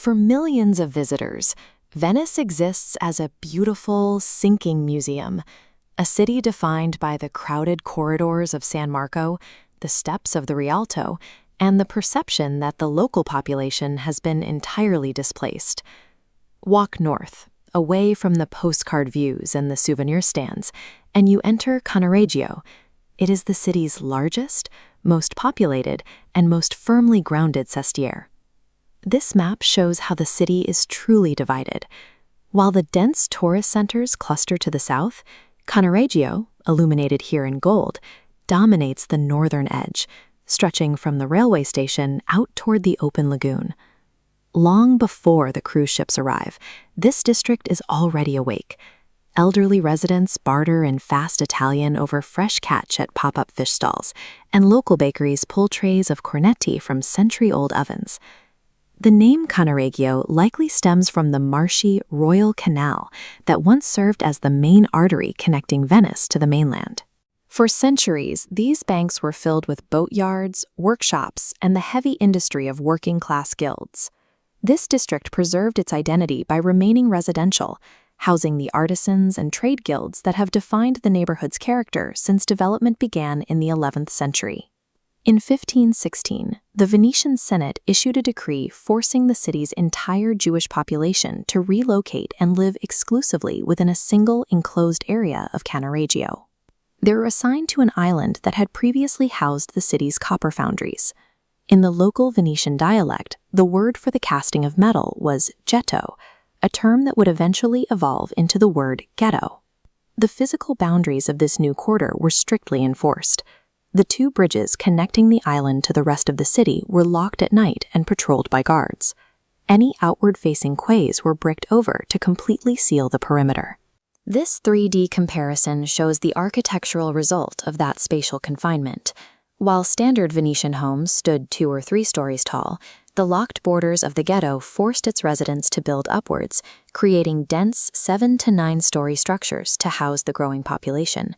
For millions of visitors, Venice exists as a beautiful, sinking museum, a city defined by the crowded corridors of San Marco, the steps of the Rialto, and the perception that the local population has been entirely displaced. Walk north, away from the postcard views and the souvenir stands, and you enter Cannaregio. It is the city's largest, most populated, and most firmly grounded sestiere. This map shows how the city is truly divided. While the dense tourist centers cluster to the south, Cannaregio, illuminated here in gold, dominates the northern edge, stretching from the railway station out toward the open lagoon. Long before the cruise ships arrive, this district is already awake. Elderly residents barter in fast Italian over fresh catch at pop-up fish stalls, and local bakeries pull trays of cornetti from century-old ovens. The name Cannaregio likely stems from the marshy Royal Canal that once served as the main artery connecting Venice to the mainland. For centuries, these banks were filled with boatyards, workshops, and the heavy industry of working-class guilds. This district preserved its identity by remaining residential, housing the artisans and trade guilds that have defined the neighborhood's character since development began in the 11th century. In 1516, the Venetian Senate issued a decree forcing the city's entire Jewish population to relocate and live exclusively within a single enclosed area of Cannaregio. They were assigned to an island that had previously housed the city's copper foundries. In the local Venetian dialect, the word for the casting of metal was ghetto, a term that would eventually evolve into the word ghetto. The physical boundaries of this new quarter were strictly enforced. The two bridges connecting the island to the rest of the city were locked at night and patrolled by guards. Any outward-facing quays were bricked over to completely seal the perimeter. This 3D comparison shows the architectural result of that spatial confinement. While standard Venetian homes stood 2 or 3 stories tall, the locked borders of the ghetto forced its residents to build upwards, creating dense 7 to 9-story structures to house the growing population.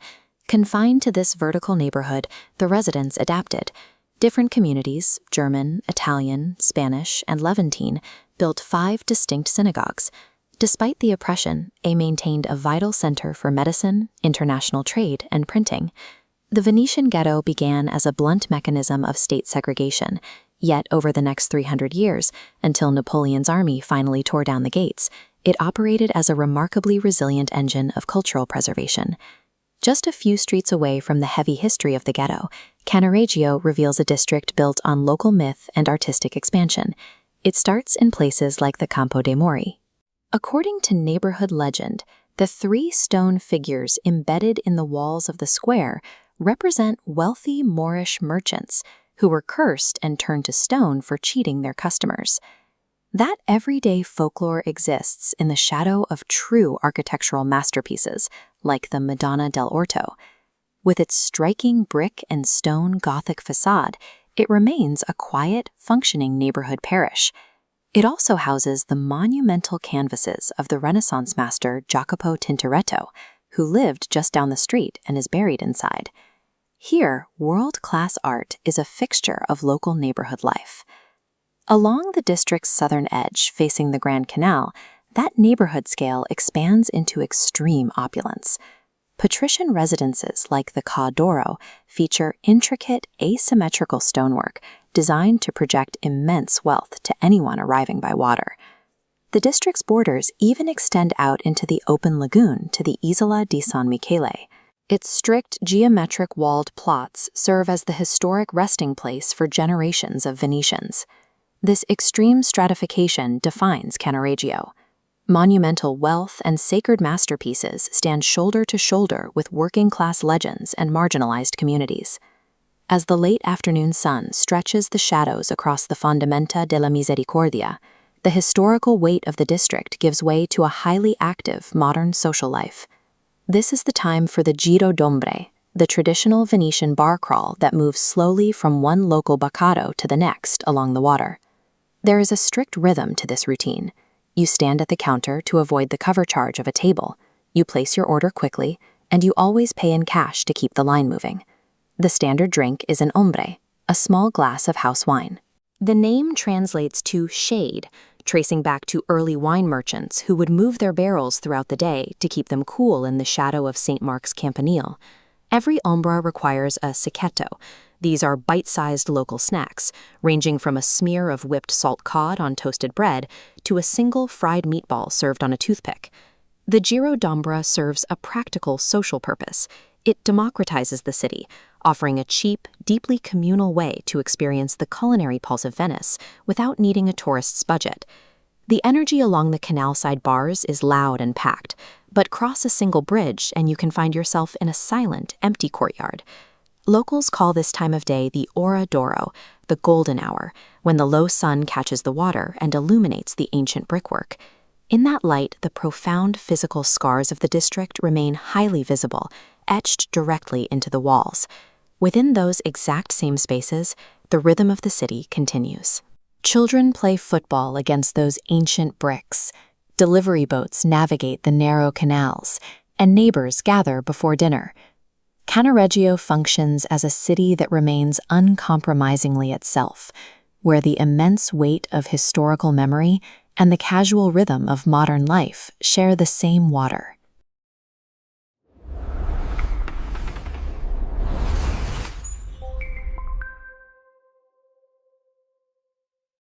Confined to this vertical neighborhood, the residents adapted. Different communities, German, Italian, Spanish, and Levantine, built 5 distinct synagogues. Despite the oppression, they maintained a vital center for medicine, international trade, and printing. The Venetian ghetto began as a blunt mechanism of state segregation, yet over the next 300 years, until Napoleon's army finally tore down the gates, it operated as a remarkably resilient engine of cultural preservation. Just a few streets away from the heavy history of the ghetto, Cannaregio reveals a district built on local myth and artistic expansion. It starts in places like the Campo dei Mori. According to neighborhood legend, the 3 stone figures embedded in the walls of the square represent wealthy Moorish merchants who were cursed and turned to stone for cheating their customers. That everyday folklore exists in the shadow of true architectural masterpieces, like the Madonna del Orto. With its striking brick and stone Gothic facade, it remains a quiet, functioning neighborhood parish. It also houses the monumental canvases of the Renaissance master Jacopo Tintoretto, who lived just down the street and is buried inside. Here, world-class art is a fixture of local neighborhood life. Along the district's southern edge, facing the Grand Canal, that neighborhood scale expands into extreme opulence. Patrician residences like the Ca d'Oro feature intricate, asymmetrical stonework designed to project immense wealth to anyone arriving by water. The district's borders even extend out into the open lagoon to the Isola di San Michele. Its strict geometric walled plots serve as the historic resting place for generations of Venetians. This extreme stratification defines Cannaregio. Monumental wealth and sacred masterpieces stand shoulder to shoulder with working-class legends and marginalized communities. As the late afternoon sun stretches the shadows across the Fondamenta della Misericordia, the historical weight of the district gives way to a highly active modern social life. This is the time for the Giro d'Ombre, the traditional Venetian bar crawl that moves slowly from one local bacaro to the next along the water. There is a strict rhythm to this routine. You stand at the counter to avoid the cover charge of a table, you place your order quickly, and you always pay in cash to keep the line moving. The standard drink is an ombre, a small glass of house wine. The name translates to shade, tracing back to early wine merchants who would move their barrels throughout the day to keep them cool in the shadow of St. Mark's Campanile. Every ombra requires a cicchetto. These are bite-sized local snacks, ranging from a smear of whipped salt cod on toasted bread to a single fried meatball served on a toothpick. The Giro d'Ombra serves a practical social purpose. It democratizes the city, offering a cheap, deeply communal way to experience the culinary pulse of Venice without needing a tourist's budget. The energy along the canal-side bars is loud and packed, but cross a single bridge and you can find yourself in a silent, empty courtyard. Locals call this time of day the Ora d'Oro, the golden hour, when the low sun catches the water and illuminates the ancient brickwork. In that light, the profound physical scars of the district remain highly visible, etched directly into the walls. Within those exact same spaces, the rhythm of the city continues. Children play football against those ancient bricks. Delivery boats navigate the narrow canals, and neighbors gather before dinner. Cannaregio functions as a city that remains uncompromisingly itself, where the immense weight of historical memory and the casual rhythm of modern life share the same water.